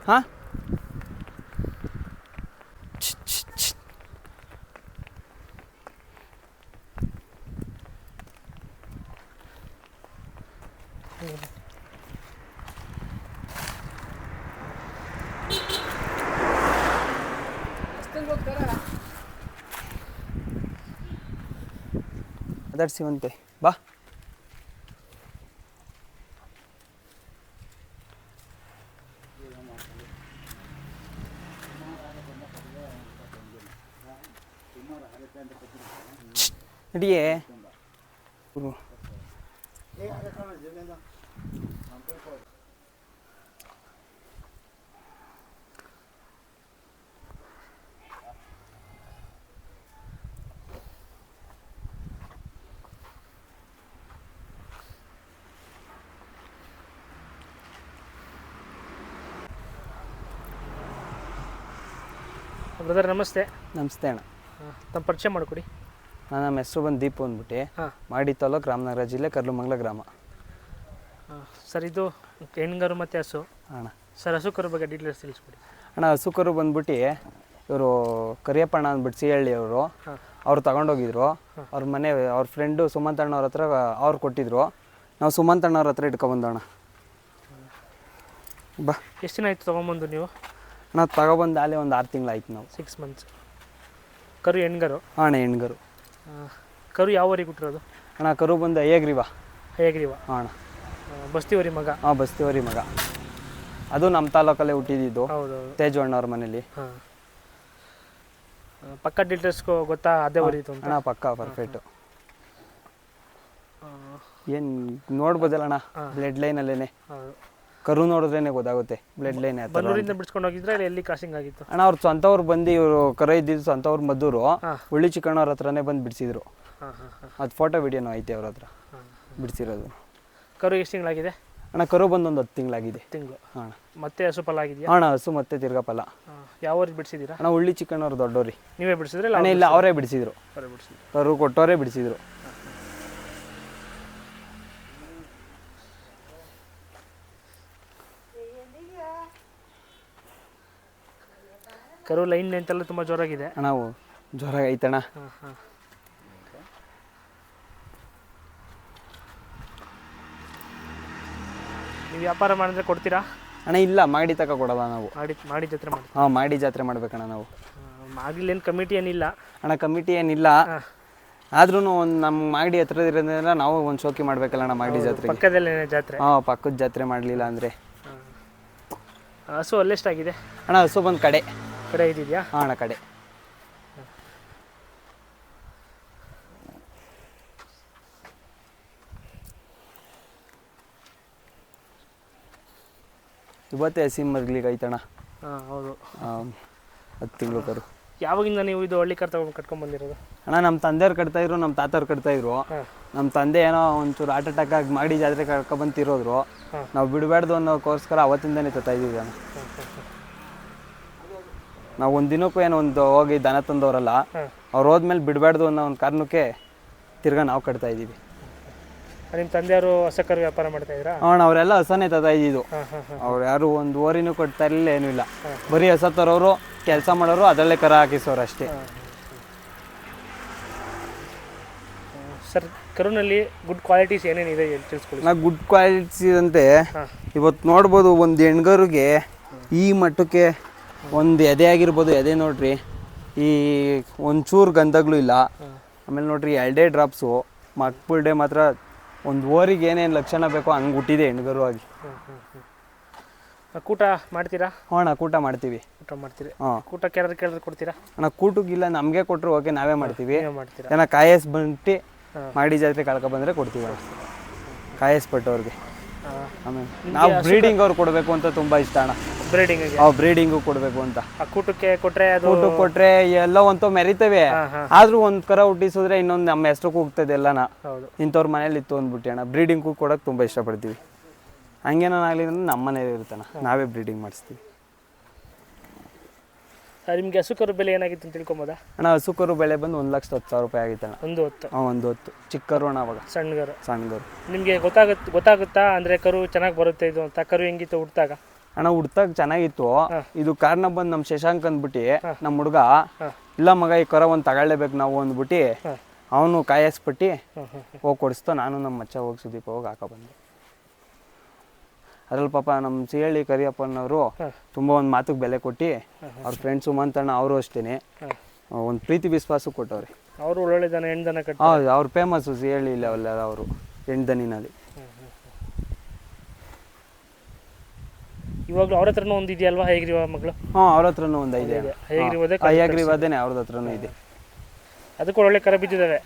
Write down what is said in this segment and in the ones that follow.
ಹಾಂ ಅದರ್ಸಿವಂತೆ ಬಾ. ನಡಿಯೇ ಬ್ರದರ್ ನಮಸ್ತೆ. ನಮಸ್ತೆ ಅಣ್ಣ. ತಮ್ಮ ಪರಿಚಯ ಮಾಡಿಕೊಡಿ. ನಮ್ಮ ಹೆಸರು ಬಂದು ದೀಪು ಅಂದ್ಬಿಟ್ಟು, ಮಾಡಿ ತಾಲೂಕು ರಾಮನಗರ ಜಿಲ್ಲೆ ಕರ್ಲುಮಂಗಲ ಗ್ರಾಮ. ಸರ್ ಇದು ಹೆಣ್ಗರು ಮತ್ತು ಹಸು ಅಣ್ಣ. ಸರ್ ಹಸು ಕರು ಬಗ್ಗೆ ಡೀಟೇಲ್ಸ್ ತಿಳಿಸ್ಕೊಡಿ. ಅಣ್ಣ ಹಸು ಕರು ಬಂದ್ಬಿಟ್ಟು ಇವರು ಕರಿಯಪ್ಪಣ್ಣ ಅಂದ್ಬಿಟ್ಟು ಸಿಹಳ್ಳಿ ಅವರು ಅವ್ರು ತಗೊಂಡೋಗಿದ್ರು. ಅವ್ರ ಮನೆ ಅವ್ರ ಫ್ರೆಂಡು ಸುಮಂತಣ್ಣವ್ರ ಹತ್ರ ಅವ್ರು ಕೊಟ್ಟಿದ್ರು. ನಾವು ಸುಮಂತಣ್ಣವ್ರ ಹತ್ರ ಇಟ್ಕೊಬಂದೋಣ. ಬಾ. ಎಷ್ಟು ದಿನ ಆಯಿತು ತೊಗೊಂಬಂದು ನೀವು? ನಾವು ತಗೊಬಂದು ಅಲ್ಲೇ ಒಂದು 6 ತಿಂಗಳಾಯ್ತು. ನಾವು 6 ಮಂತ್ಸ್. ಕರು ಹೆಣ್ಗರು? ಅಣ್ಣ ಹೆಣ್ಗರು. ಕರು ಯಾವ ಊರಿಗೆ ಹುಟ್ಟಿರೋದು? ಅಣ್ಣ ಕರು ಬಂದು ಹೇಗ್ರಿವಾ. ಅಣ್ಣ ಬಸ್ತಿವರಿ ಮಗ? ಹಾಂ ಬಸ್ತಿವರಿ ಮಗ. ಅದು ನಮ್ಮ ತಾಲೂಕಲ್ಲೇ ಹುಟ್ಟಿದ್ದು. ಹೌದು. ತೇಜು ಅಣ್ಣವ್ರ ಮನೇಲಿ. ಹಾಂ. ಪಕ್ಕ ಡೀಟೇಲ್ಸ್ ಗೊತ್ತಾ? ಅದೇ ಬರೀತು ಅಂತ? ಅಣ್ಣ ಪಕ್ಕ ಪರ್ಫೆಕ್ಟು. ಏನು ನೋಡ್ಬೋದಲ್ಲ ಅಣ್ಣ, ಬ್ಲಡ್ ಲೈನಲ್ಲೇ. ಕರು ನೋಡಿದ್ರೇನೆ ಗೊತ್ತಾಗುತ್ತೆ ಬ್ಲಡ್ ಲೈನ್. ಬನ್ನೂರಿಂದ ಬಿಡ್ಸ್ಕೊಂಡು ಹೋಗಿದ್ರೆ ಎಲ್ಲಿ ಕ್ರಾಸಿಂಗ್ ಆಗಿತ್ತು? ಅಣ್ಣ ಅವ್ರು ಸ್ವಂತವ್ರು ಬಂದು ಇವರು ಕರ ಇದ್ದಿದ್ದು ಸ್ವಂತವ್ರು ಮದ್ದೂರು ಉಳ್ಳಿ ಚಿಕ್ಕಣ್ಣವ್ರ ಹತ್ರನೇ ಬಂದು ಬಿಡಿಸಿದ್ರು. ಅದು ಫೋಟೋ ವಿಡಿಯೋನು ಐತೆ ಅವ್ರ ಹತ್ರ ಬಿಡಿಸಿರೋದು. ಕರು ಎಷ್ಟು ತಿಂಗಳಾಗಿದೆ? ಅಣ್ಣ ಕರು ಬಂದು ಒಂದು 10 ತಿಂಗಳಾಗಿದೆ. ತಿಂಗಳು. ಅಣ್ಣ ಮತ್ತೆ ಹಸು ಫಲ ಆಗಿದೆಯಾ? ಅಣ್ಣ ಹಸು ಮತ್ತೆ ತಿರ್ಗಾ ಫಲ. ಯಾವ ಊರಿಗೆ ಬಿಡಿಸಿದ್ದೀರಾ? ಅಣ್ಣ ಉಳ್ಳಿ ಚಿಕ್ಕಣ್ಣವ್ರು ದೊಡ್ಡವ್ರಿ. ನೀವೇ ಬಿಡಿಸಿದ್ರೆ? ಅಣ್ಣ ಇಲ್ಲ, ಅವರೇ ಬಿಡಿಸಿದ್ರು. ಅವರೇ ಬಿಡಿಸಿದ್ರು. ಕರು ಕೊಟ್ಟವರೇ ಬಿಡಿಸಿದ್ರು. ಕರು ಲೈನ್ ಅಂತೆಲ್ಲ ತುಂಬ ಜೋರಾಗಿದೆ. ಅಣ್ಣ ಜೋರಾಗಿ ಐತಣ್ಣ. ನೀವು ವ್ಯಾಪಾರ ಮಾಡಿದ್ರೆ ಕೊಡ್ತೀರಾ? ಅಣ್ಣ ಇಲ್ಲ, ಮಾಡಿ ತಕ ಕೊಡಲ್ಲ ನಾವು. ಮಾಡಿ ಜಾತ್ರೆ ಮಾಡಿ. ಹಾಂ ಮಾಡಿ ಜಾತ್ರೆ ಮಾಡ್ಬೇಕಣ್ಣ ನಾವು. ಮಾಡಿಲ್ಲ, ಏನು ಕಮಿಟಿ ಏನಿಲ್ಲ ಅಣ್ಣ. ಕಮಿಟಿ ಏನಿಲ್ಲ, ಆದ್ರೂ ಒಂದು ನಮ್ಮ ಮಾಗಡಿ ಹತ್ರ ಇರೋದ್ರಿಂದ ನಾವು ಒಂದು ಶೋಕಿ ಮಾಡ್ಬೇಕಲ್ಲ ಅಣ್ಣ ಮಾಗಡಿ ಜಾತ್ರೆ. ಪಕ್ಕದಲ್ಲೇ ಜಾತ್ರೆ? ಹಾಂ ಪಕ್ಕದ ಜಾತ್ರೆ ಮಾಡಲಿಲ್ಲ ಅಂದರೆ. ಹಸು ಅಲ್ಲೆಷ್ಟಾಗಿದೆ ಅಣ್ಣ? ಹಸು ಬಂದು ಕಡೆ ಇದೆಯಾ? ಹಾಂ ಅಣ್ಣ ಕಡೆ. ಇವತ್ತೇ ಹಸಿ ಮರ್ಗ್ಲಿಗೆ ಐತಣ್ಣ. ಹಾಂ ಹೌದು. 10 ತಿಂಗಳು ಕರು. ಯಾವಾಗಿಂದ ನೀವು ಇದು ಹಳ್ಳಿ ಕರ್ ತಗೊಂಡು ಕಟ್ಕೊಂಡ್ಬಂದಿರೋದು? ಅಣ್ಣ ನಮ್ಮ ತಂದೆಯವ್ರು ಕಟ್ತಾಯಿದ್ರು, ನಮ್ಮ ತಾತವ್ರು ಕಟ್ತಾಯಿದ್ರು. ನಮ್ಮ ತಂದೆ ಏನೋ ಒಂಚೂರು ಹಾರ್ಟ್ ಅಟ್ಯಾಕ್ ಆಗಿ ಮಾಡಿ ಜಾತ್ರೆ ಕರ್ಕೊಬಂತಿರೋದ್ರು. ನಾವು ಬಿಡಬಾರ್ದು ಅನ್ನೋಕ್ಕೋಸ್ಕರ ಅವತ್ತಿಂದನೇ ತತ್ತಾಯಿದ್ದೀವಿ ಅಣ್ಣ. ನಾವು ಒಂದು ದಿನಕ್ಕೂ ಏನೋ ಒಂದು ಹೋಗಿ ದನ ತಂದವರಲ್ಲ, ಅವ್ರು ಹೋದ್ಮೇಲೆ ಬಿಡಬಾರ್ದು ಅನ್ನೋ ಒಂದು ಕಾರಣಕ್ಕೆ ತಿರ್ಗಾ ನಾವು ಕಟ್ತಾ ಇದ್ದೀವಿ. ನಿಮ್ಮ ತಂದೆಯವರು ಹಸಕರು ವ್ಯಾಪಾರ ಮಾಡ್ತಾ ಇದ್ದೀರಾ? ಅಣ್ಣ ಅವರೆಲ್ಲ ಹಸನೇ ತತ್ತಾ ಇದ್ದಿದ್ದು. ಅವ್ರು ಯಾರು ಒಂದು ಓರಿನೂ ಕೊಡ್ತಾ ಇರಲಿಲ್ಲ, ಏನೂ ಇಲ್ಲ. ಬರೀ ಹಸ ತರೋರು, ಕೆಲಸ ಮಾಡೋರು, ಅದರಲ್ಲೇ ಕರ ಹಾಕಿಸೋರು ಅಷ್ಟೇ. ಸರ್ ಕರುನಲ್ಲಿ ಗುಡ್ ಕ್ವಾಲಿಟೀಸ್ ಏನೇನಿದೆ ತಿಳಿಸ್ಕೊಡಿ. ನಾ ಗುಡ್ ಕ್ವಾಲಿಟೀಸ್ ಅಂತೆ ಇವತ್ತು ನೋಡ್ಬೋದು. ಒಂದು ಹೆಣ್ಗರಿಗೆ ಈ ಮಟ್ಟಕ್ಕೆ ಒಂದು ಎದೆ ಆಗಿರ್ಬೋದು. ಎದೆ ನೋಡ್ರಿ, ಈ ಒಂಚೂರು ಗಂಧಗಳು ಇಲ್ಲ. ಆಮೇಲೆ ನೋಡ್ರಿ 2 ಡ್ರಾಪ್ಸು. ಮಕ್ಕಳ ಡೇ ಮಾತ್ರ ಒಂದು ಓರಿಗೆ ಏನೇನು ಲಕ್ಷಣ ಬೇಕೋ ಹಂಗೆ ಹುಟ್ಟಿದೆ ಹೆಣ್ಗರು ಆಗಿ. ಕೂಟ ಮಾಡ್ತೀರಾ? ಹ್ಞೂ ಅಣ್ಣ ಕೂಟ ಮಾಡ್ತೀವಿ. ಊಟ ಮಾಡ್ತೀರಿ? ಹಾಂ. ಕೂಟಕ್ಕೆ ಯಾರು ಕೇಳಿದ್ರೆ ಕೊಡ್ತೀರಾ? ಅಣ್ಣ ಕೂಟಕ್ಕಿಲ್ಲ, ನಮಗೆ ಕೊಟ್ಟರು ಓಕೆ, ನಾವೇ ಮಾಡ್ತೀವಿ. ಮಾಡ್ತೀರಾ? ಏನೋ ಕಾಯಸ್ ಬಂದು ಮಾಡಿ ಜಾತ್ರೆ ಕಳ್ಕೊ ಬಂದರೆ ಕೊಡ್ತೀವಿ ಅಣ್ಣ, ಕಾಯಸ್ ಪಟ್ಟವ್ರಿಗೆ. ಆಮೇಲೆ ನಾವು ಬ್ರೀಡಿಂಗ್ ಅವ್ರು ಕೊಡಬೇಕು ಅಂತ ತುಂಬ ಇಷ್ಟ ಅಣ್ಣ. ಬ್ರೀಡಿಂಗು ಕೊಡಬೇಕು ಅಂತ. ಕೂಟಕ್ಕೆ ಕೊಟ್ಟರೆ ಅದು ಕೂಟಕ್ಕೆ ಕೊಟ್ಟರೆ ಎಲ್ಲ ಒಂದು ಮೆರಿತವೆ. ಆದರೂ ಒಂದು ಕರ ಹುಟ್ಟಿಸಿದ್ರೆ ಇನ್ನೊಂದು ನಮ್ಮ ಹೆಸ್ರಿಗೆ ಹೋಗ್ತದೆ ಎಲ್ಲನ. ಇಂಥವ್ರ ಮನೇಲಿ ಇತ್ತು ಅಂದ್ಬಿಟ್ಟು ಅಣ್ಣ ಬ್ರೀಡಿಂಗು ಕೊಡೋಕೆ ತುಂಬ ಇಷ್ಟಪಡ್ತೀವಿ. ಹಂಗೇನಾಗಲಿ ಅಂದ್ರೆ ನಮ್ಮ ಮನೇಲಿ ಇರುತ್ತಣ್ಣ, ನಾವೇ ಬ್ರೀಡಿಂಗ್ ಮಾಡಿಸ್ತೀವಿ. ನಿಮಗೆ ಹಸು ಕರು ಬೆಲೆ ಏನಾಗಿತ್ತು ಅಂತ ತಿಳ್ಕೊಬೋದಾ? ಅಣ್ಣ ಹಸು ಕರು ಬೆಳೆ ಬಂದು 1,10,000 ರೂಪಾಯಿ ಆಗಿತ್ತು ಅಣ್ಣ. ಒಂದು ಹೊತ್ತು ಒಂದು ಹೊತ್ತು ಚಿಕ್ಕ ಕರು ಅಣ್ಣ ಅವಾಗ. ಸಣ್ಣ ಕರು. ಕರು ನಿಮಗೆ ಗೊತ್ತಾಗುತ್ತಾ ಅಂದರೆ ಕರು ಚೆನ್ನಾಗಿ ಬರುತ್ತೆ ಇದು ಅಂತ? ಕರು ಹೆಂಗಿತ್ತು ಹುಟ್ಟಾಗ? ಅಣ್ಣ ಹುಡ್ತಾಗ ಚೆನ್ನಾಗಿತ್ತು. ಇದು ಕಾರಣ ಬಂದು ನಮ್ಮ ಶಶಾಂಕ್ ಅಂದ್ಬಿಟ್ಟು ನಮ್ಮ ಹುಡುಗ, ಇಲ್ಲ ಮಗ ಈ ಕರ ಒಂದು ತಗೊಳ್ಳೇಬೇಕು ನಾವು ಅಂದ್ಬಿಟ್ಟು ಅವನು ಕಾಯಿಸ್ಬಿಟ್ಟು ಹೋಗಿ ಕೊಡಿಸ್ತು. ನಾನು ನಮ್ಮ ಮಚ್ಚ ಹೋಗಿ ಸುದೀಪ ಹೋಗಿ ಹಾಕೋ ಬಂದೆ. ಅದ್ರಲ್ಲಿ ಪಾಪ ನಮ್ಮ ಸಿಹಳ್ಳಿ ಕರಿಯಪ್ಪನವರು ತುಂಬ ಒಂದು ಮಾತಿಗೆ ಬೆಲೆ ಕೊಟ್ಟು ಅವ್ರ ಫ್ರೆಂಡ್ಸು ಮಂತಣ್ಣ ಅವರು ಅಷ್ಟೇ ಒಂದು ಪ್ರೀತಿ ವಿಶ್ವಾಸ ಕೊಟ್ಟವ್ರೆ. ಅವರು ಒಳ್ಳೊಳ್ಳೆ ದನ ಹೆಣ್ಣು ದನ ಕಟ್ಟ. ಹೌದು, ಅವ್ರು ಫೇಮಸ್ಸು ಸಿಹಳ್ಳಿ ಇಲ್ಲ ಅಲ್ಲ ಅವರು ಹೆಣ್ಣು ದನಿನಲ್ಲಿ. ಇವಾಗಲೂ ಅವ್ರ ಹತ್ರನೂ ಒಂದು ಇದೆಯಲ್ವಾ ಹೈಗ್ರೀವ ಮಗಳು? ಅವ್ರ ಹತ್ರನೂ ಒಂದು ಇದೆ. ಹೈಗ್ರೀವದೇನೆ ಅವ್ರದ್ದು ಹತ್ರನೂ ಇದೆ. ಅದಕ್ಕೂ ಒಳ್ಳೆ ಕರ ಬಿದ್ದಿದ್ದಾವೆ.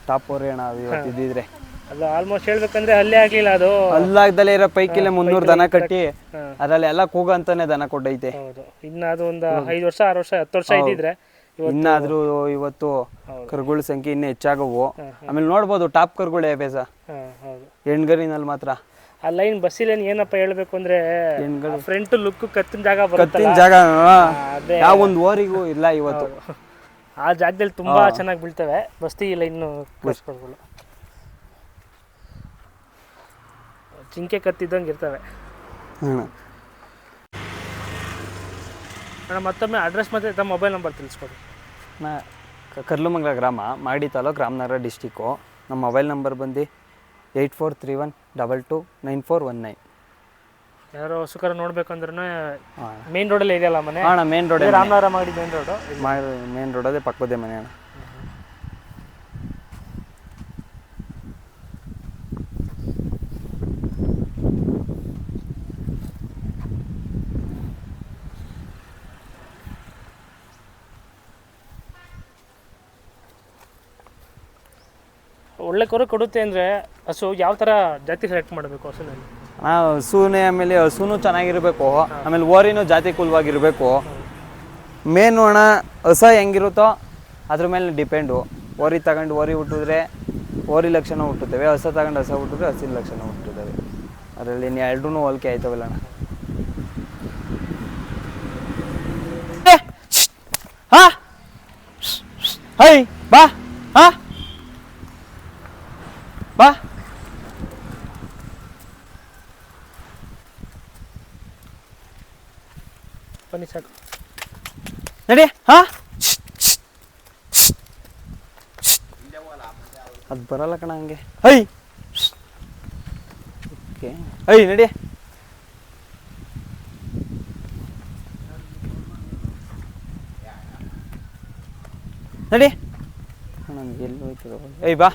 ಟಾಪ್ ಓರಿ ಅಣ್ಣ ಅದು ಇವತ್ತು ಇದ್ದಿದ್ರೆ. ಅದು ಆಲ್ಮೋಸ್ಟ್ ಹೇಳ್ಬೇಕಂದ್ರೆ ಅಲ್ಲೇ ಆಗ್ಲಿಲ್ಲ, ಅದು ಅಲ್ಲಾಗ್ದಲೇ ಇರೋ ಪೈಕಿಲೆ 300 ದನ ಕಟ್ಟಿ ಅದ್ರಲ್ಲಿ ಎಲ್ಲ ಕೂಗ ಅಂತಾನೆ ದನ ಕೊಟ್ಟೈತೆ. ಹೌದು, ಇನ್ನ ಅದು ಒಂದು 5 ವರ್ಷ 6 ವರ್ಷ 10 ವರ್ಷ ಇದ್ದಿದ್ರೆ ಇನ್ನಾದ್ರೂ ಇವತ್ತು ಕರುಗಳ ಸಂಖ್ಯೆ ಇನ್ನೂ ಹೆಚ್ಚಾಗವು. ಆಮೇಲೆ ನೋಡ್ಬೋದು ಟಾಪ್ ಕರುಗಳೇ ಬೇಸ ಹೆಣ್ಗರಿನಲ್ಲಿ ಮಾತ್ರ. ಆ ಲೈನ್ ಬಸ್ಸಿಲೇನು ಏನಪ್ಪ ಹೇಳ್ಬೇಕು ಅಂದ್ರೆ ಫ್ರಂಟ್ ಲುಕ್ ಕತ್ತಿನ ಜಾಗ ಕತ್ತಿನ ಜಾಗ ಯಾವ ಒಂದು ಓರಿಗೂ ಇಲ್ಲ ಇವತ್ತು. ಆ ಜಾಗದಲ್ಲಿ ತುಂಬಾ ಚೆನ್ನಾಗಿ ಬೀಳ್ತವೆ ಬಸ್ತಿ ಲೈನ್ ಕರುಗಳು. ಜಿಂಕೆ ಕತ್ತಿದ್ದಂಗೆ ಇರ್ತವೆ. ಮತ್ತೊಮ್ಮೆ ಅಡ್ರೆಸ್ ಮತ್ತೆ ತಮ್ಮ ಮೊಬೈಲ್ ನಂಬರ್ ತಿಳಿಸ್ಕೊಡಿ. ಕರ್ಲಮಂಗಲ ಗ್ರಾಮ, ಮಾಗಡಿ ತಾಲೂಕು, ರಾಮನಗರ ಡಿಸ್ಟಿಕ್ಕು. ನಮ್ಮ ಮೊಬೈಲ್ ನಂಬರ್ ಬಂದು 8431229419. ಯಾರೋ ಹಸುಕರ ನೋಡ್ಬೇಕಂದ್ರೂ ಮೇನ್ ರೋಡಲ್ಲೇ ಇದೆಯಲ್ಲ ಮನೆ? ಅಣ್ಣ main road, Ramanagara Magadi main road. Main road ಅದೇ ಪಕ್ಕದೇ ಮನೆ ಅಣ್ಣ. ಒಳ್ಳೆ ಕರು ಕೊಡುತ್ತೆ ಅಂದರೆ ಹಸು ಯಾವ ಥರ ಜಾತಿ ಸೆಲೆಕ್ಟ್ ಮಾಡಬೇಕು ಹಸುನಲ್ಲಿ? ಹಸುನೇ, ಆಮೇಲೆ ಹಸುನು ಚೆನ್ನಾಗಿರ್ಬೇಕು, ಆಮೇಲೆ ಓರಿನೂ ಜಾತಿ ಕುಲವಾಗಿರ್ಬೇಕು. ಮೇನು ಅಣ್ಣ ಹಸ ಹೆಂಗಿರುತ್ತೋ ಅದ್ರ ಮೇಲೆ ಡಿಪೆಂಡು. ಓರಿ ತಗೊಂಡು ಓರಿ ಹುಟ್ಟಿದ್ರೆ ಓರಿ ಲಕ್ಷಣ ಹುಟ್ಟುತ್ತವೆ, ಹಸ ತಗೊಂಡು ಹಸ ಹುಟ್ಟಿದ್ರೆ ಹಸಿನ ಲಕ್ಷಣ ಹುಟ್ಟುತ್ತವೆ. ಅದರಲ್ಲಿ ಇನ್ನು ಎರಡೂ ಹೋಲಿಕೆ ಆಯ್ತವಲ್ಲ ಅಣ್ಣ. ಹೈ ಬಾ ಬಾ ಬನ್ನಿ ಸಾಕು ನಡಿ. ಅದು ಬರಲ್ಲ ಕಣ ಹಂಗೆ. ಹೈ ಓಕೆ, ಹೈ ನಡಿ. ನಡಿ, ನಂಗೆ ಎಲ್ಲಿ ಹೋಯ್ತದ. ಏಯ್ ಬಾ.